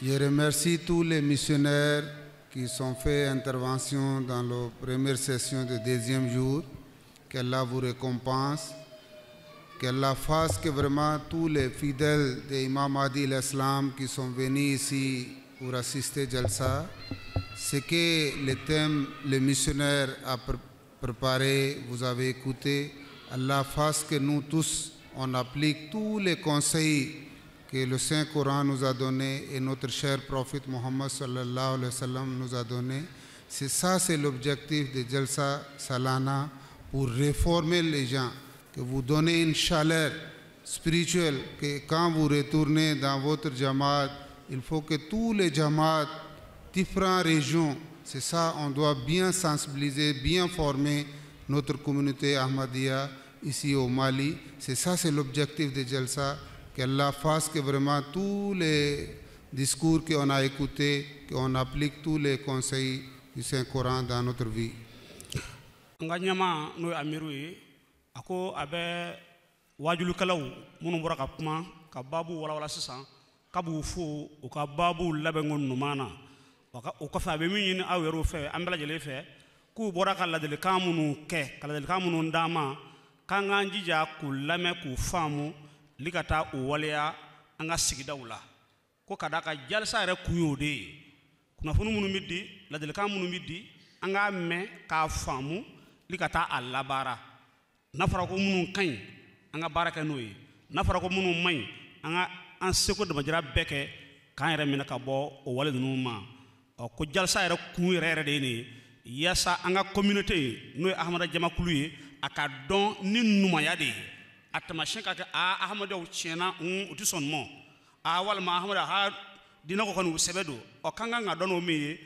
Je remercie tous les missionnaires qui sont fait intervention dans la première session du deuxième jour. Qu'Allah vous récompense. Qu'Allah fasse que vraiment tous les fidèles de Imam Mahdi l'Islam qui sont venus ici pour assister Jalsa, ce que le thème, le missionnaire a préparé, vous avez écouté. Allah fasse que nous tous, on applique tous les conseils que le Saint-Coran nous a donnés et notre cher prophète Mohammed sallallahu alayhi wa sallam nous a donné. C'est ça, c'est l'objectif de Jalsa Salana, pour réformer les gens, que vous donnez une chaleur spirituelle, que quand vous retournez dans votre jamaat, il faut que tous les jamaats, différentes régions, c'est ça, on doit bien sensibiliser, bien former notre communauté Ahmadiyya ici au Mali. C'est ça, c'est l'objectif de Jalsa, qu'Allah fasse que vraiment tous les discours qu'on a écoutés, qu'on applique tous les conseils du Saint-Coran dans notre vie. Nganyama no amiru ako abe wajulu kalaw munu bora ka kuma ka babu wala sisan kabu fu o ka babu labengon numana o ka fa be min awero fe ambela jele fe ku bora ka ladel kamunu ke kala del kamunu ndama kanga njija ku lame ku famu likata o waleya anga sigidawla ko kadaka jalsa re kuyode kuna funu munu middi ladel kamunu middi anga me ka famu likata alabara nafara ko munu kan anga baraka noyi nafara ko munu may anga an seko de majira beke kan yere mina ka bo o wale dunu ma ko jalsa yere ku yere de ni yasa anga communauté noy ahmada jama kuluye aka don ni numa ya de atama shenka ka ahmada o chena o ti son mo wal ma ahmada ha dina ko kanu sebedo o kanga nga don o mi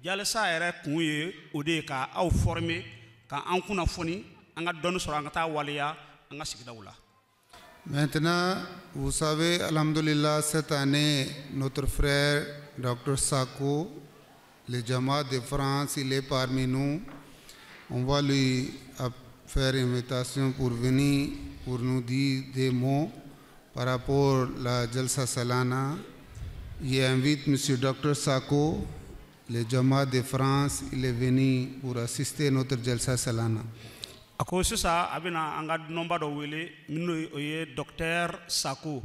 jalsa yere ku ye o de ka aw former ka an kuna foni anga don soro anga ta waliya anga sigidawla. Maintenant, vous savez, alhamdulillah, cette année, notre frère Dr Sako, le Jamaat de France, il est parmi nous. On va lui faire une invitation pour venir, pour nous dire des mots par rapport à la Jalsa Salana. J'invite M. Dr Sako, le Jamaat de France, il est venu pour assister à notre Jalsa Salana. Ako sisa abina anga nomba do wele mino oye docteur Sako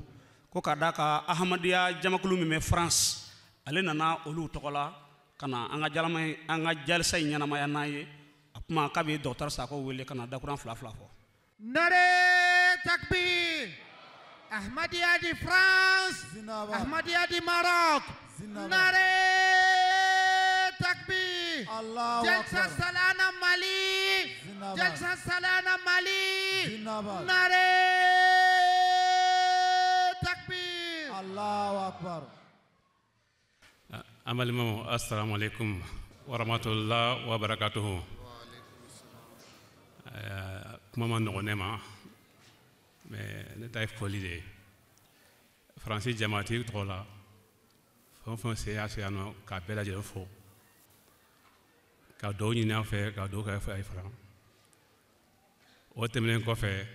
ko kadaka Ahmadiyya jamakulu me France ale nana olu tokola kana anga jalama anga jalsa nyana maya naye apma kabe docteur Sako wele kana dakuran fla fo nare takbir Ahmadiyya di France Ahmadiyya di Maroc nare takbir Jalsa Salana Mali Jalsa Salana Mali nare takbir Allahu Akbar. Amalimo assalamu alaikum wa rahmatullah wa barakatuhu. Kuma no nema mais ne tay foli de Francis Jamati trola fon c'est asiano ka bela je fo ka do ni na fe ka do ka fe ay fran o temlen ko fe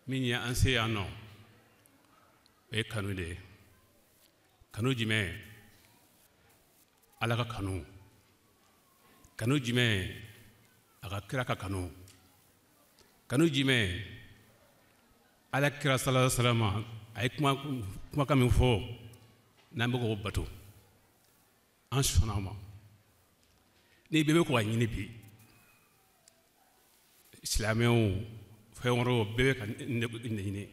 min ya anse ano e kanu de kanu jime ala ka kanu jime aga kira ka kanu jime ala kira sallallahu alaihi wasallam ay kuma kam fo na mbo bato en sonama ni bebe ko nyini bi islameo fewro bebe kan ni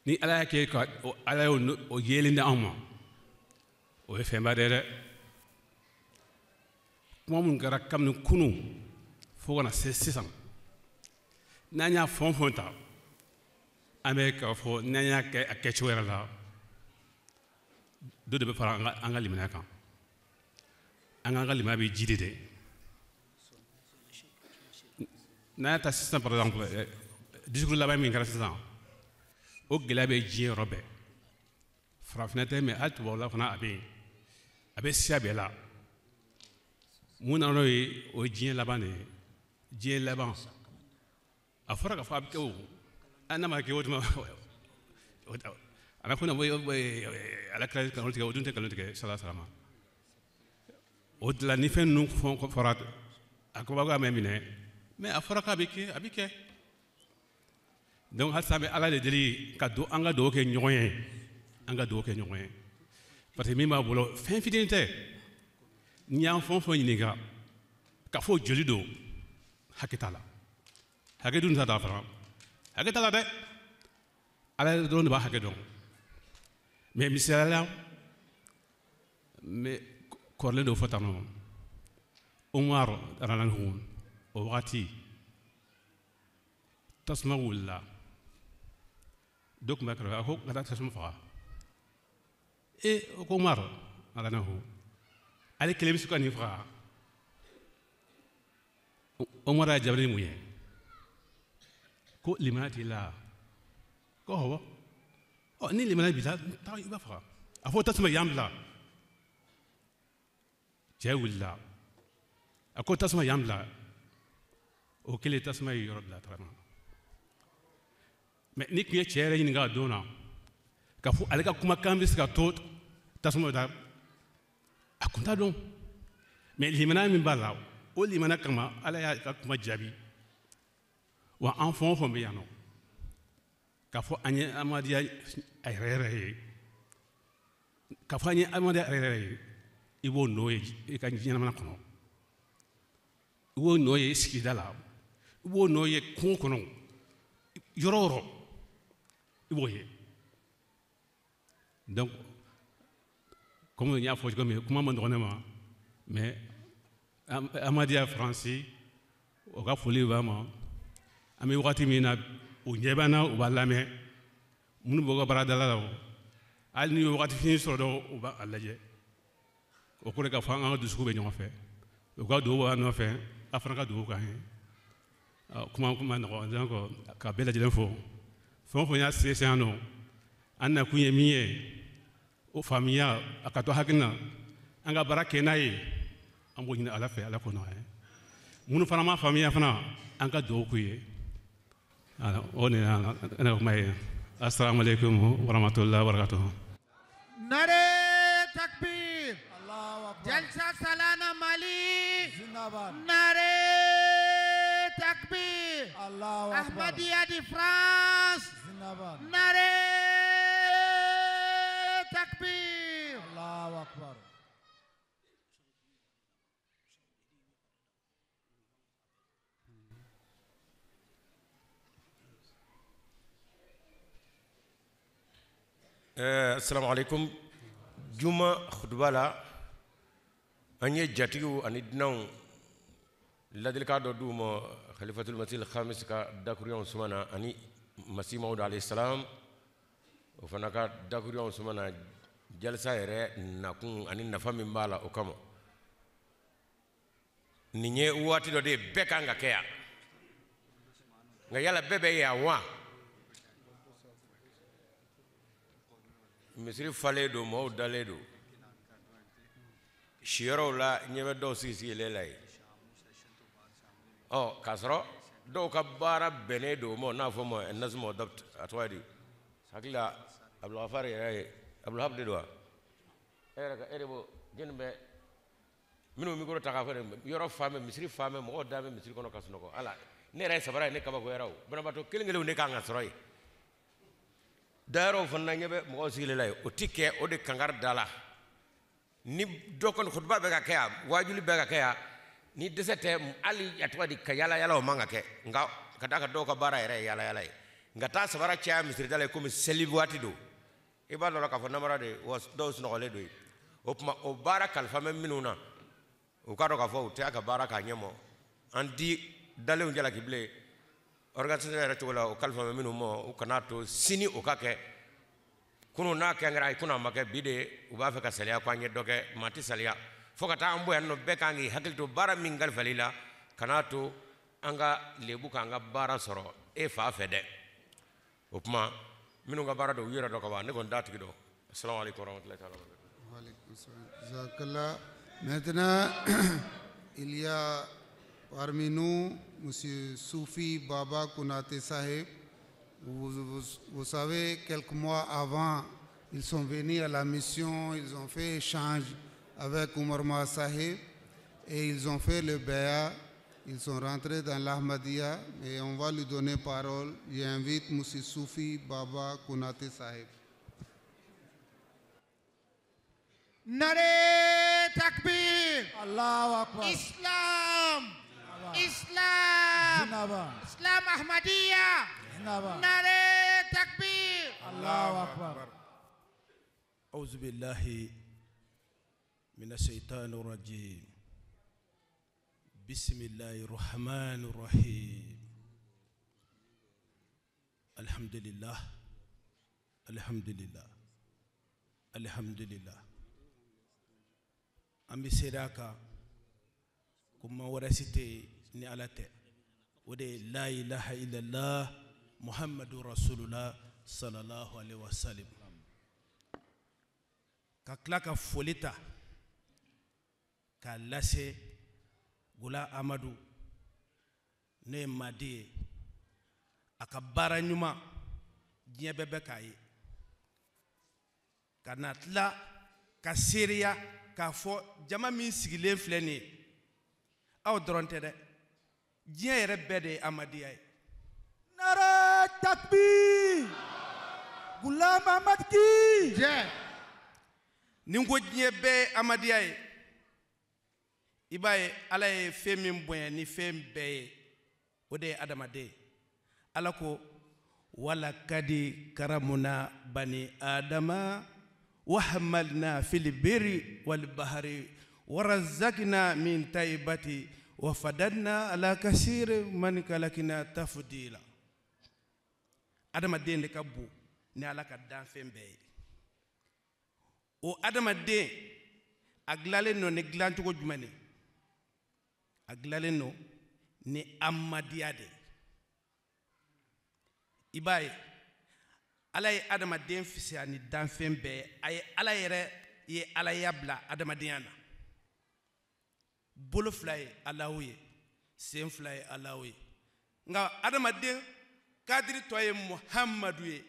ni ala ke ka ala o yelinde amma o fe mbadere mom gara kam ni kunu fo na 600 nanya fonfonta amerika fo nanya ke akechwera la do de be fara anga limana kan anga lima bi jidede na ta système par exemple discours là-bas mi ngara ça o gela be jien robe frafnete me alt wala fana abe siabela muna no o jien là-bas ne jien là-bas afara ka fa ko ana ma ke wotma ana kuna ala kala kan tige odunte kan tige sala salama odla ni fen nu forat akoba ga memine mais afaraka abike donc hal sabe ala de deli kado anga do ke nyoyen anga do ke nyoyen parce que mima bolo fin fidélité nyam fon nyiniga ka fo jolido hakitala hakidun ta dafara hakitala de ala do ne ba hakidon mais misala mais korle do fotano umar ranan o wati tasma wala dok makra ko ngata tasma fa e ko umar ranan ale kelem su kan fa umar jabri muye ko limanati la ko ho o ni limanati bi ta ba fa afo tasma yamla jawla ako tasma yamla o kele tasma yorobla trama mais ni kiye chere ni nga dona ka fu alaka kuma kambis ka tot tasma da akunta don mais limana min bala o limana kama ala ya ka kuma jabi wa enfant fo be yano ka fu anye amadia ay rere ka fu anye amadia rere ibo noye e ka nyina mana kono ibo noye skidala ibo noye kono yororo ibo ye donc comme il y a faut comme comment on donne mais amadia français o ka foli vraiment ami wakati mina o nyebana o balame munu boga baradala lawo al ni wakati fini so do o ba alaje o ko ka fanga du suku be ñoo fe o ga do wa no fe afrika do ka he kuma no donc ka bela jelen fo ya sesiano anna kunye miye o famia akato hakina anga barake nayi ambo ñina ala fe ala ko no he munu fana ma famia fana anga do ku ye ala on est ana may assalamu alaykum wa rahmatullahi wa barakatuh nare takbir jalsa salana mali nare takbir ahmadiyya di France nare takbir Allahu akbar assalamu alaikum juma khutbala anye jatigu ani dinaw ladil ka do duma khalifatul masih khamis ka dakuriyon sumana ani masih maud alayhi salam o fanaka dakuriyon sumana jalsa yere nakun ani nafa min bala o kama ninye wati do de bekanga keya nga yala bebe ya wa misiri fale do mo dale do shiro la nyebe do sisi lelay oh kasro do ka bara bene do mo na fo mo nazmo dabt atwadi sakila abdul ghafar ya abdul habde do era ka erebo genbe minu mi ko taka fere yoro fame misiri fame mo dame misiri kono kasno ko ala ne ray sabara ne kaba ko yaraw bana bato kelngelew ne ka ngasroy daro fonna nyebe mo sigile lay o tikke o de kangar dala ni dokon khutba be ga kaya wajuli be ga kaya ni desete ali yatwa di kayala yala o manga ke nga kadaka do ka bara ere yala yala nga ta sabara cha misri dala ko mi selibwati do e ba do ka fonna mara de was do sno gole do o bara kal fam minuna o ka do ka fo te aka bara ka nyemo andi dale o jala kible organisateur retola o kalfa minu mo o kanato sini o kake kuno na kangara kuna make bide o ba fe ka salia kwa nye doge mati salia fokata ambo yanno bekangi hakilto bara mingal falila kanato anga lebu kanga bara soro e fa fede opma minu ga bara do yira do ka ba ne gon datu do assalamu alaykum wa rahmatullahi wa barakatuh wa alaykum assalam jazakallah maintenant il y a parmi nous monsieur Soufi Baba Konaté Saheb. Vous savez, quelques mois avant Ils sont venus à la mission, ils ont fait échange avec Oumar Moha Sahib et ils ont fait le béat. Ils sont rentrés dans l'Ahmadiyya et on va lui donner parole. J'invite Moussi Soufi Baba Kounate Sahib. Nare Takbir. Allahu Akbar. Islam. Islam. Islam Ahmadiyya. Nare Takbir. Allahu Akbar. أعوذ بالله من الشيطان الرجيم بسم الله الرحمن الرحيم الحمد لله الحمد لله الحمد لله أمي سيراكا كما ورثتي نعلته ودي لا إله إلا الله محمد رسول الله صلى الله عليه وسلم ka tila ka foli ta k'a lase Gula Amadu ne ye Madi ye a ka baara ɲuman diɲɛ bɛɛ bɛ k'a ye ka na tila ka seereya k'a fɔ jama min sigilen filɛ nin ye aw dɔrɔn tɛ dɛ diɲɛ yɛrɛ bɛɛ de ye Amadiya ye. Nare Takbir. Ghulam Ahmad ki Jai. Ni ko diɲɛ bɛɛ ye Amadiya ye i b'a ye Ala ye fɛn min bonya ni fɛn bɛɛ ye o de ye adamaden. Ala ko walakadi karamuna bani adama wa hamalna fil birri wal bahri wa razaqna min tayyibati wa fadanna ala kasir man kalakina tafdila. Adamaden de ka bon ni Ala ka dan fɛn bɛɛ ye. O adamaden a dilalen no ni dilancogo jumɛn de a dilalen no ni Amadiya de i b'a ye Ala ye adamaden fisaya ni danfɛn bɛɛ a ye Ala yɛrɛ ye Alaya bila adamadenya na bolo fila ye Alahu ye sen fila ye Alahu ye nka adamaden kadiri tɔ ye Muhammadu ye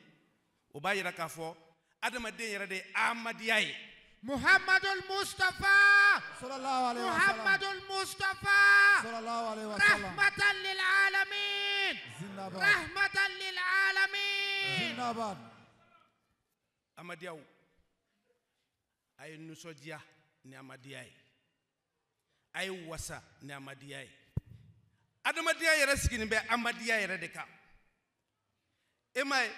o b'a yira k'a fɔ adamaden yɛrɛ de ye Ahmadiyya ye. Muhammadul Mustafa. sallallahu alaihi wasallam. Muhammadul Mustafa. sallallahu alaihi wasallam. Rahmatan lil alamin. Zindabad. Rahmatan lil alamin. Zindabad. Ahmadiyyaw a ye nisɔndiya ni Ahmadiyya ye a ye wasa ni Ahmadiyya ye adamadenya yɛrɛ sigilen bɛ Ahmadiyya yɛrɛ de kan e ma ye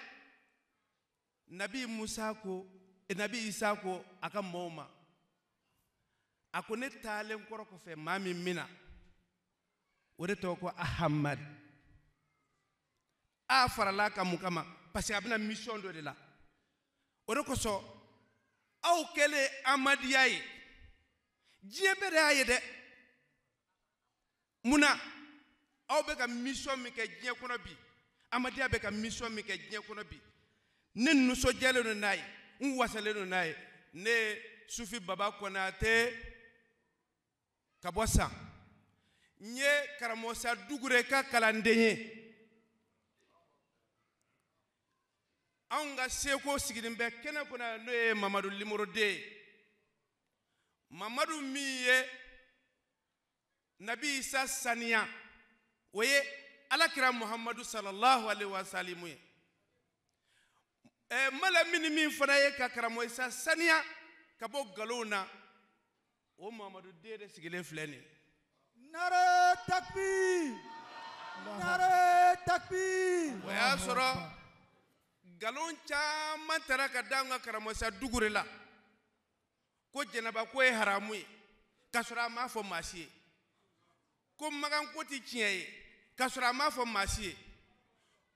Nabi Musa ko Nabi Isa ko a ka mɔɔw ma a ko ne taalen kɔrɔ kɔfɛ maa min mina o de tɔgɔ ko Ahamad a farala ka mun kama parce que a bɛna mission dɔ de la o de kosɔn aw kɛlen Ahmadiyya ye diɲɛ bɛɛ de y'a ye dɛ munna aw bɛ ka mission min kɛ diɲɛ kɔnɔ bi Ahmadiyya bɛ ka mission min kɛ diɲɛ kɔnɔ bi ne nisɔndiyalen don n'a ye n wasalen don n'a ye ne Sufi Baba Konate ka bɔ San n ye karamɔgɔ Sa Dugure ka kalanden ye anw ka seko sigilen bɛ kɛnɛ kɔnɔ n'o ye Mamadu Limoroden ye Mamadu min ye Nabi Isa saniya o ye Alakira Muhammadu sallallahu alaihi wasallam ye mala min fana ye ka karamɔgɔ Isa saniya ka bɔ nkalonw na o Mamadu den de sigilen filɛ nin ye. Nare Takbir. Nare Takbir. O y'a sɔrɔ nkalon caman taara ka da an ka karamɔgɔ Sa Dugure la ko jɛnɛba ko ye haramu ye k'a sɔrɔ a m'a fɔ maa si ye ko magan ko tɛ tiɲɛ ye k'a sɔrɔ a m'a fɔ maa si ye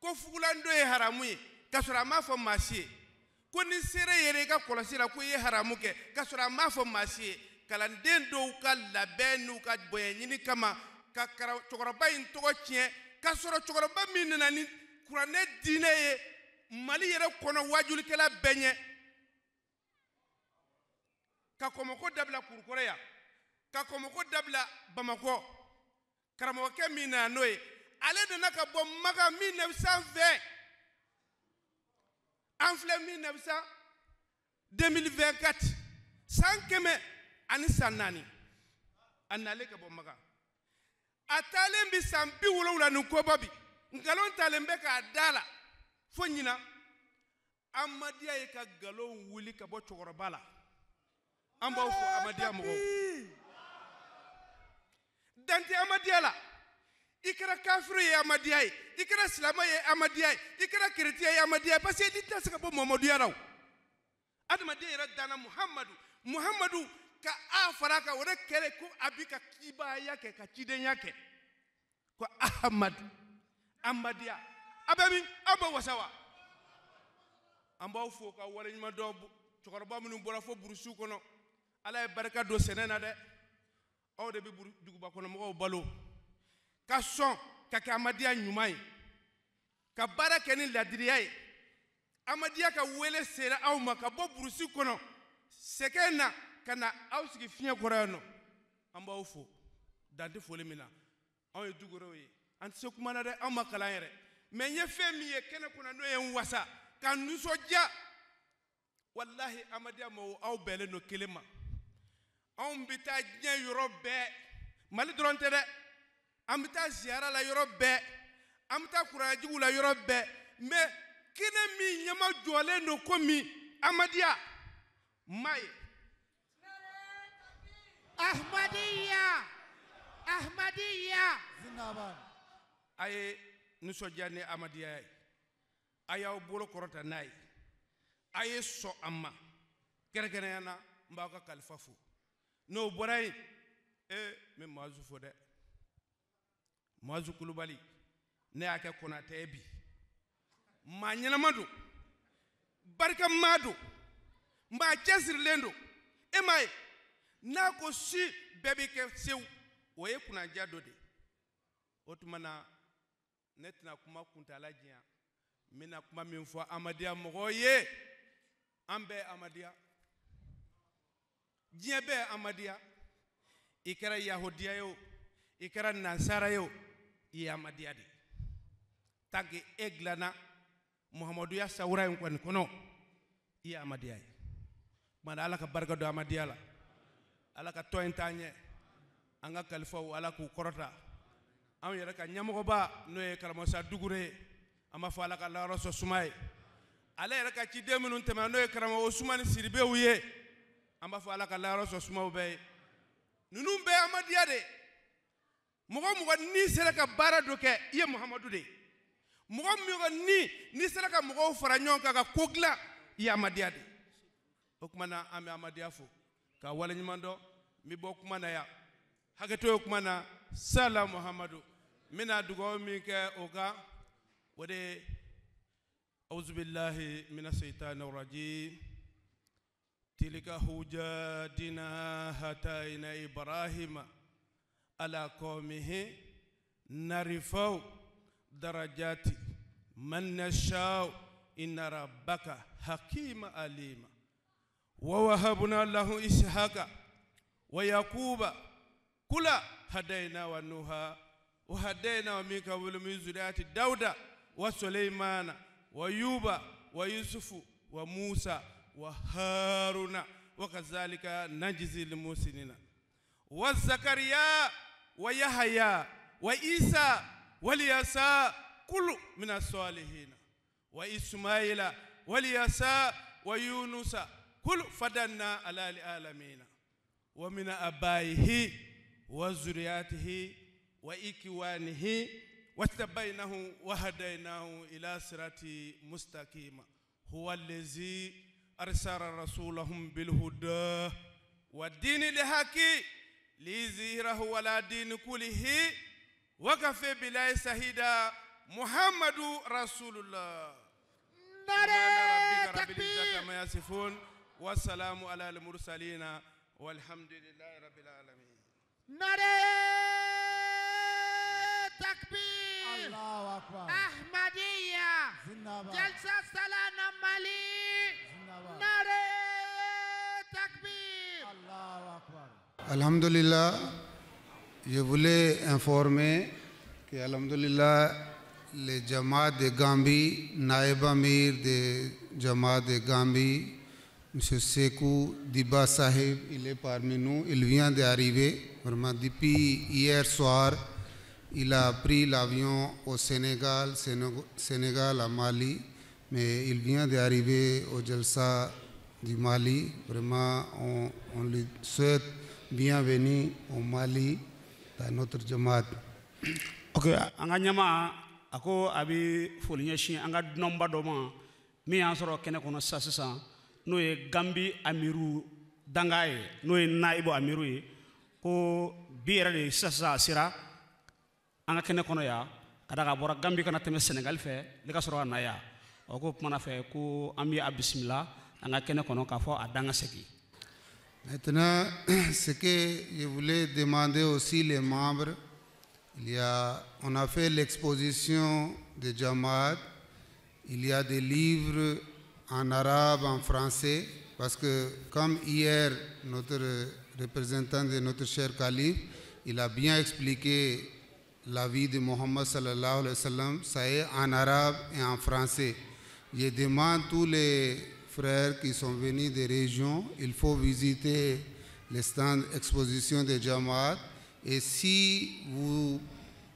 ko fugulando ye haramu ye k'a sɔrɔ a m'a fɔ maa si ye ko ni sera yɛrɛ i ka kɔlɔsi la ko i ye haramu kɛ k'a sɔrɔ a m'a fɔ maa si ye kalanden dɔw ka labɛn n'u ka bonya ɲini kama ka cɛkɔrɔba in tɔgɔ tiɲɛ k'a sɔrɔ cɛkɔrɔba min nana ni kuranɛ diinɛ ye Mali yɛrɛ kɔnɔ wajulikɛla bɛɛ ɲɛ ka kɔmɔko dabila Kurukɔrɔ yan ka kɔmɔko dabila Bamakɔ karamɔgɔkɛ min nana n'o ye ale nana ka bɔ Makan 1920 an filɛ 1900 2024 san kɛmɛ ani san naani a nalen ka bɔ Maka a taalen bi san 70 ni kɔbɔ bi nkalon talen bɛ k'a da la fo ɲina Amadiya ye ka nkalon wuli ka bɔ cɛkɔrɔba la an b'aw fɔ Amadiya mɔgɔw dante Amadiya la i kɛra kafiru ye Amadiya ye i kɛra silamɛ ye Amadiya ye i kɛra chrétien ye Amadiya ye parce que n'i tɛ se ka bɔ Muhamadiya la adamaden yɛrɛ danna Muhamadu ka a fara kan o de kɛlen ko a bi ka kibaaya kɛ ka cidenya kɛ ko Ahmadu Amadiya a bɛ min aw bɛ wasa wa an b'aw fo ka waleɲuman dɔn cɛkɔrɔba minnu bɔra fo burusiw kɔnɔ Ala ye barika don sɛnɛ na dɛ aw de bɛ dugubakɔnɔmɔgɔw balo ka sɔn ka kɛ Amadiya ɲuman ye ka baara kɛ ni ladiriya ye Amadiya ka wele sera aw ma ka bɔ burusi kɔnɔ sɛgɛn na ka na aw sigi fiɲɛ kɔrɔ yan nɔ an b'aw fo dante foli min na anw ye dugukɔrɔw ye an tɛ se kuma na dɛ anw ma kalan yɛrɛ mais n ye fɛn min ye kɛnɛ kɔnɔ n'o ye n wasa ka nisɔndiya walahi Amadiya mɔgɔw aw bɛnlen don kelen ma anw bɛ taa diɲɛ yɔrɔ bɛɛ Mali dɔrɔn tɛ dɛ an bɛ taa ziyara la yɔrɔ bɛɛ an bɛ taa kuranɛjugu la yɔrɔ bɛɛ mais kɛnɛ min ɲɛma jɔlen don komi Amadiya ma ye Ahmadiyya Zindabad. a ye nisɔndiya ni Amadiya ye a y'aw bolo kɔrɔta n'a ye a ye sɔn an ma kɛrɛnkɛrɛnya na n b'aw ka kalifa fo n'o bɔra yen n bɛ Muazu fo dɛ Muazu Kulubali ne y'a kɛ Konatɛ ye bi maa ɲɛnama don barikama don maa cɛsirilen don e m'a ye n'a ko si bɛɛ bɛ kɛ sew o ye kunnaja dɔ de o tuma na ne tɛna kuma kuntala diyan n bɛna kuma min fɔ Amadiya mɔgɔw ye an bɛɛ Amadiya diɲɛ bɛɛ Amadiya i kɛra Yahudiya ye o i kɛra Nansara ye o i ye Amadiya de tant que e dilanna Muhamaduya sawura in kɔni kɔnɔ i ye Amadiya ye kumana Ala ka barika don Amadiya la Ala ka tɔn in t'an ɲɛ an ka kalifaw Ala k'u kɔrɔta anw yɛrɛ ka ɲɛmɔgɔba n'o ye Karamɔgɔ Dugure ye an b'a fɔ Ala ka layɔrɔ sɔn suma ye ale yɛrɛ ka ciden minnu tɛmɛna n'o ye Karamɔgɔ Usumani Siribew ye an b'a fɔ Ala ka layɔrɔ sɔn sumaw bɛɛ ye ninnu bɛɛ Amadiya de mɔgɔ mɔgɔ n'i sera ka baara dɔ kɛ i ye Muhamadu de mɔgɔ mɔgɔ n'i sera ka mɔgɔw fara ɲɔgɔn kan ka ko dilan i ye Amadiya de o kuma na an bɛ Amadiya fo ka waleɲuman dɔn n bɛ bɔ kuma na yan hakɛto ye kuma na sala Muhamadu n bɛna dugawu min kɛ o kan o de auzubillahi mina shaitani rajim tilka hujjatina hataina Ibrahima ala qaumihi narifau darajati man nashau inna rabbaka hakima alima wa wahabna lahu ishaqa wa yaquba kula hadaina wa nuha wa hadaina wa min qablu min zuriyati dauda wa sulaymana wa yuba wa yusufu wa musa wa haruna wa kazalika najzi lil musinina wa zakariya wa yahya wa isa wa liyasa kullu min as-salihin wa ismaila wa liyasa wa yunusa kullu fadanna ala alamin wa min abaihi wa zuriyatihi wa ikwanihi wastabainahu wa hadainahu ila sirati mustaqima huwa allazi arsala rasulahum bil huda wa dinil haqi liyuzhirahu ala din kullihi wa kafa billahi shahida muhammadu rasulullah Nare rabbil takbir. izzati amma yasifun wa salamu ala al mursalin walhamdulillahi rabbil alamin Nare takbir. Allahu Akbar. Ahmadiyya. Zindabad. Jalsa Salana Mali. Zindabad. Nare takbir. Allahu Akbar. Alhamdulillah, je voulais informer que Alhamdulillah, les Jamaat de Gambie, Naïb Amir de Jamaat de Gambie, Monsieur Sekou Diba Sahib, il est parmi nous, il vient d'arriver. Vraiment, depuis hier soir, il a pris l'avion au Sénégal à Mali, mais il vient d'arriver au Jalsa du Mali. Vraiment, on lui souhaite bienvenue au Mali, dans notre Jamaat. Ok, anga nyama ako abi folinya shi anga nomba doma mi ansoro kene kono sasisa no e Gambi Amiru dangaye no e naibo Amiru e ko biera de sasa sira anga kene kono ya kada ga bora Gambi kana teme Senegal fe le ka soro na ya o ko mana fe ko ambi bismillah anga kene kono ka fo adanga seki. Maintenant, ce que je voulais demander aussi les membres, on a fait l'exposition de Jamaat, il y a des livres en arabe, en français, parce que comme hier, notre représentant de notre cher calife, il a bien expliqué la vie de Mohammed sallallahu alayhi wa sallam, ça est en arabe et en français. Je demande tous les frères qui sont venus des régions, il faut visiter les stands exposition de Jamaat. Et si vous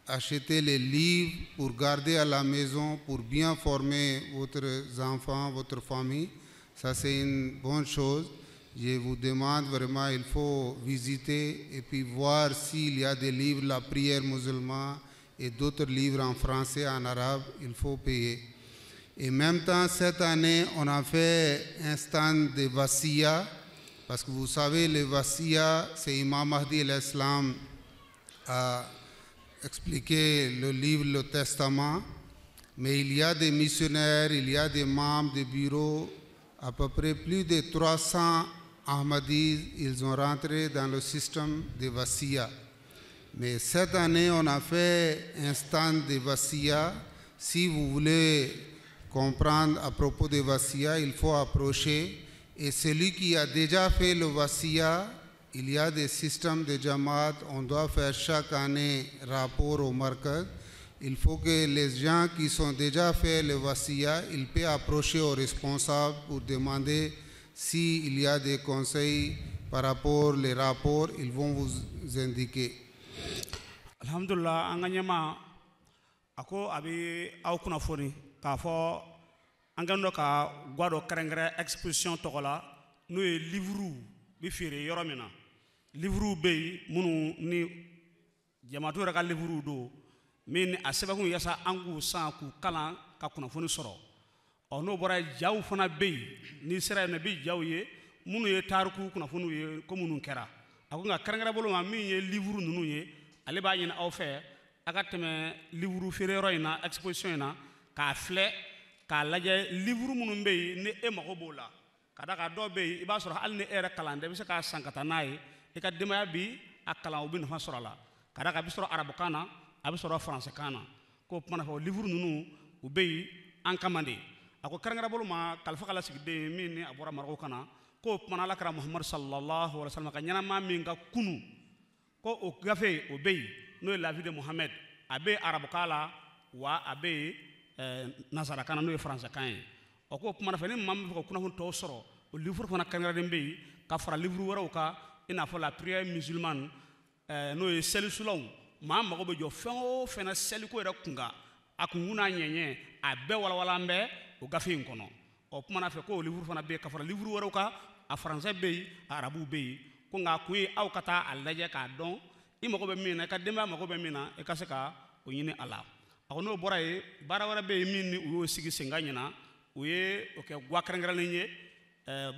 achetez les livres pour garder à la maison, pour bien former votre enfant, votre famille, ça c'est une bonne chose. Je vous demande vraiment, il faut visiter et puis voir s'il y a des livres, la prière musulmane et d'autres livres en français, en arabe, il faut payer. Et en même temps, cette année, on a fait un stand de Wasiya, parce que vous savez, le Wasiya, c'est Imam Mahdi l'Islam a expliqué le livre, le Testament, mais il y a des missionnaires, il y a des membres de bureau, à peu près plus de 300 Ahmadis, ils ont rentré dans le système de Wasiya. Mais cette année, on a fait un stand de Wasiya. Si vous voulez comprendre à propos de Wasiya, il faut approcher. Et celui qui a déjà fait le Wasiya, il y a des systèmes de Jamaat, on doit faire chaque année rapport au Markaz. Il faut que les gens qui sont déjà fait le Wasiya, ils peuvent approcher aux responsables pour demander s'il y a des conseils par rapport aux rapports, ils vont vous indiquer. Alhamdulillah, anganyama ako abi au kunafoni ka fo angando ka gwado karengre exposition tokola no e livre bi fere yoromina livre be munu ni jamatu raka livre do min aseba kun yasa angu san ku kala ka kunafoni soro ono bora jaw fana be ni sera na bi jaw ye munu ye tarku kunafoni ye ko munu kera ako nga karengre bolo ma min ye livre nunu ye ale ba yin aw fe aga teme livre fere roina exposition na ka fle ka laje livre munu be ne e mako bola kada ka do be iba soro al ne era kalande bi se ka sankata nay e ka dema bi akala obi no soro la kada ka bi soro arabu kana abi soro français kana ko mana fo livre nunu o be an kamande ako karangara bolu ma kalfa kala sigde min ni abora marko kana ko mana la kara muhammad sallallahu alaihi wasallam ka nyana ma min ga kunu ko o gafe o be no la vie de Mohamed abe arabu kala wa abe nasara kana no français kan o ko mana fa ni mam ko kuna hon to soro o livre fana karangara dembe ka fara livre wara ka ina fo la prière musulmane no e sel sulon ma ma ko be jo fen fena sel ko era kunga akunguna nyenye abe wala wala mbe o gafe nkono o mana fa ko livre fana be ka fara livre wara ka a français be arabu be ko nga kuyi aw kata alaje ka don imako be mina ka demba mako be mina e ka se ka o yini ala akono boraye bara wara be min ni o sigi senganyina o ye o ke gwa karangara lenye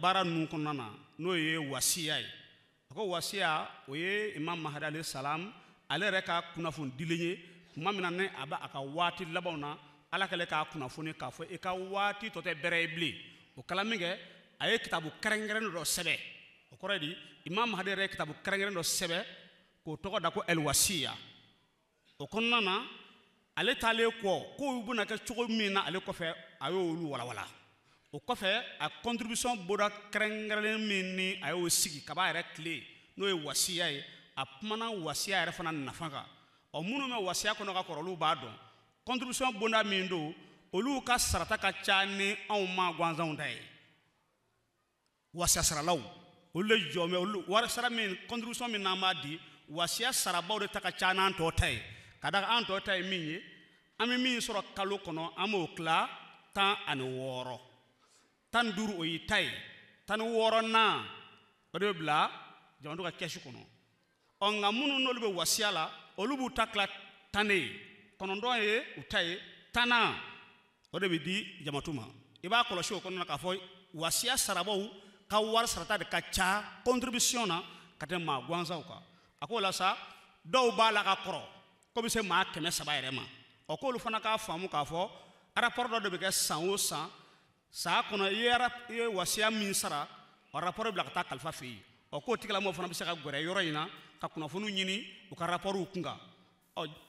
bara nu konana no ye wasiya ko wasiya o ye imam mahdi alayhi salam ale reka kunafun dilenye mamina ne aba aka wati labawna ala kale ka kunafuni ka fo e ka wati to te bere ibli o kala minge aye kitabu karangara no sebe o koredi imam mahdi re kitabu karangara no sebe ko to da ko el wasiya o konnana ale tale ko buna ka chogo mina ale ko fe ayo lu wala wala o ko fe a contribution boda karangara minni ayo sigi kaba re clé no e wasiya a mana wasiya re fana nafaka o munu me wasiya ko no ka korolu ba don contribution bonda min do olu ka sarata ka chani on ma gwanzan dai wasiya saralaw olu le jɔmɛ olu wari sara min contribution min n'an b'a di wasiya sarabaw de ta ka ca n'an tɔ ta ye ka da an tɔ ta ye min ye an bɛ min sɔrɔ kalo kɔnɔ an b'o tila 16 15 o y'i ta ye 16nan o de bɛ bila jamana ka kɛsu kɔnɔ nka minnu n'olu bɛ wasiya la olu b'u ta tila 10 ye 9 ye u ta ye 10nan o de bɛ di jamatu ma i b'a kɔlɔsi o kɔnɔna k'a fɔ wasiya sarabaw ka wari sarata de ka ca contribution na ka tɛmɛ maa gansanw kan a ko la sa dɔw b'a la ka kɔrɔ ko bɛ se maa 300 yɛrɛ ma o k'olu fana k'a faamu k'a fɔ rapport dɔ de bɛ kɛ san o san saa kɔnɔ i ye wasiya min sara o rapport bila ka taa kalifa fɛ yen o k'o tigilamɔgɔw fana bɛ se ka gɛrɛ yɔrɔ in na ka kunnafoniw ɲini u ka rapportw kun kan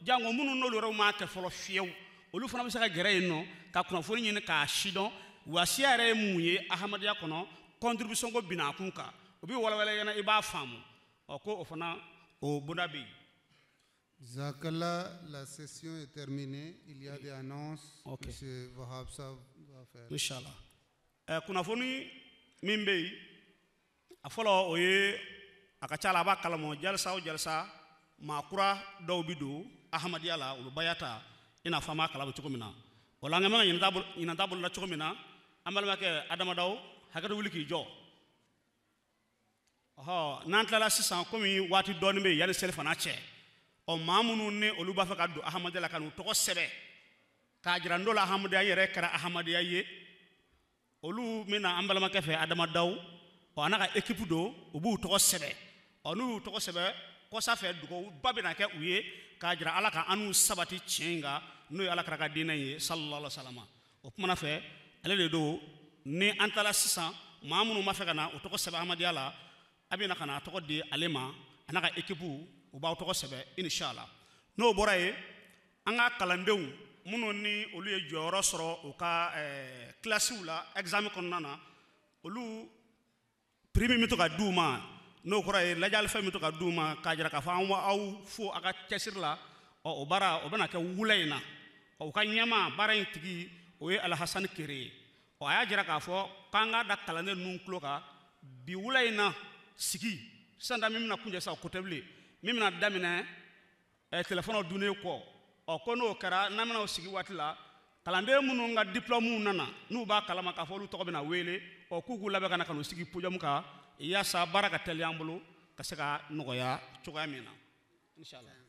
jango minnu n'olu yɛrɛ m'a kɛ fɔlɔ fiyewu olu fana bɛ se ka gɛrɛ yen nɔ ka kunnafoni ɲini k'a sidɔn wasiya yɛrɛ ye mun ye ahamadiya kɔnɔ contribution ko bina a kun kan o bɛ walawala ɲɛna i b'a faamu ko o fana o bonda bɛ yen. Zakala, la session est terminée. Il y a des annonces. Okay. Monsieur Wahab Sab va faire. Inshallah. Kunnafoni min bɛ yen a fɔlɔ o ye a ka ca la a b'a kalama jalisa o jalisa maakura dɔw bɛ don ahamadiya la olu bayata i n'a fɔ an b'a kalama cogo min na o la an ka ɲinɛ t'a bolo la cogo min na an balimakɛ adamadaw hakɛto wuli k'i jɔ n'an tilala sisan komi waati dɔɔni bɛ yen yanni seli fana cɛ maa minnu ni olu b'a fɛ ka don ahamadiya la ka n'u tɔgɔ sɛbɛn k'a jira n dɔ la ahamadiya yɛrɛ kɛra ahamadiya ye olu bɛ na an balimakɛ fɛ adamadaw a n'a ka équipe don u b'u tɔgɔ sɛbɛn n'u y'u tɔgɔ sɛbɛn kɔsa fɛ dugawu ba bɛ na kɛ u ye k'a jira ala ka an'u sabati tiɲɛ in kan n'o ye ala kɛra ka diinɛ ye sallallahu alaihi wa sallam o kumana fɛ ale de don ni an taara sisan maa minnu b'a fɛ ka na u tɔgɔ sɛbɛn ahamadiya la a bɛ na ka na tɔgɔ di ale ma a n'a ka équipe u b'aw tɔgɔ sɛbɛn inshallah n'o bɔra yen an ka kalandenw minnu ni olu ye jɔyɔrɔ sɔrɔ u ka kilasiw la examen kɔnɔna na olu prix min bɛ to ka d'u ma n'o kɔrɔ ye lajɛlifɛn min bɛ to ka d'u ma k'a jira k'a fɔ an b'aw fo a ka cɛsiri la o baara o bɛna kɛ wula in na u ka ɲɛmaa baara in tigi o ye alhasani kere ye a y'a jira k'a fɔ k'an ka da kalanden ninnu tulo kan bi wula in na sigi sisan da min bɛna kuncɛ sisan o ko tɛ bilen min bɛna daminɛ telefɔniw dunnen kɔ ko n'o kɛra n'an bɛna o sigi waati la kalanden minnu ka diplôme nana n'u b'a kalama k'a fɔ olu tɔgɔ bɛna wele k'u k'u labɛn ka na ka n'u sigi podium kan yaasa baara ka teliya an bolo ka se ka nɔgɔya cogoya min na inshallah.